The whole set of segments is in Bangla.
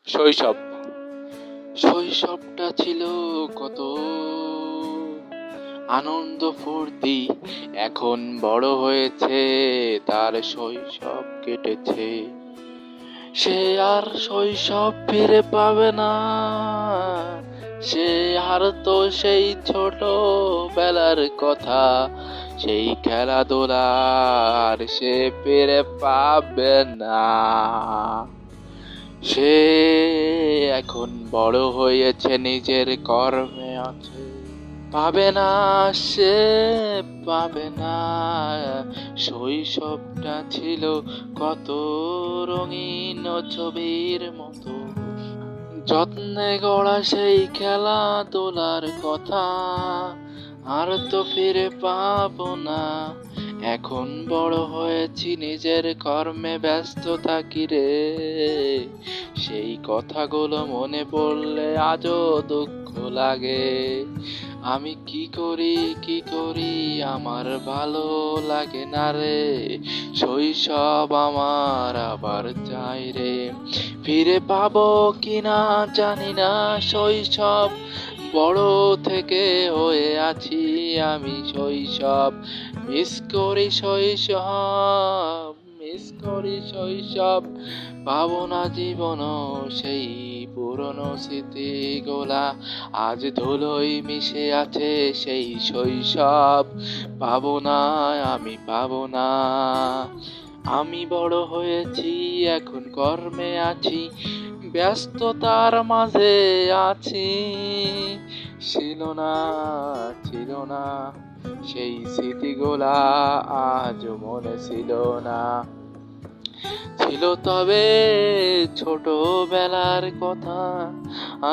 শৈশব। শৈশবটা ছিল কত আনন্দ ফুর্তি, এখন বড় হয়েছে তার শৈশব কেটেছে। সে আর শৈশব ফিরে পাবে না, সে আর তো সেই ছোট বেলার কথা, সেই খেলাধুলার সে ফিরে পাবে না। সে এখন বড় হয়েছে, নিজের কর্মে আছে, পাবে না, সে পাবে না। শৈশবটা ছিল কত রঙিন ছবির মতো, যত্নে গড়া সেই খেলাধুলার কথা আর তো ফিরে পাবো না। এখন বড় হয়েছি, নিজের কর্মে ব্যস্ত থাকি রে, সেই কথাগুলো মনে পড়লে আজও দুঃখ লাগে। আমি কি করি আমার ভালো লাগে না রে, শৈশব আমার আবার চাই রে। ফিরে পাবো কিনা জানি না শৈশব, বড় থেকে হয়ে আছি আমি শৈশব। মিস করি শৈশব, মিস করি শৈশব, পাবো না জীবন সেই পুরনো স্মৃতিগুলা, আজ ধুলোয় মিশে আছে সেই শৈশব। পাবো না, আমি পাবো না। আমি বড় হয়েছি, এখন কর্মে আছি, ব্যস্ততার মাঝে আছি। ছিল না সেই স্মৃতিগুলা, আজ মনে ছিল না। ছিল তবে ছোটবেলার কথা,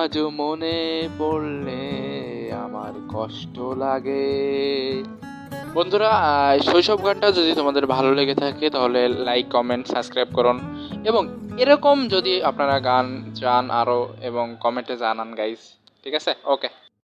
আজ মনে পড়লে আমার কষ্ট লাগে। বন্ধুরা, শৈশব গানটা যদি তোমাদের ভালো লেগে থাকে তাহলে লাইক, কমেন্ট, সাবস্ক্রাইব করুন, এবং এরকম যদি আপনারা গান চান আরও, এবং কমেন্টে জানান গাইস। ঠিক আছে, ওকে।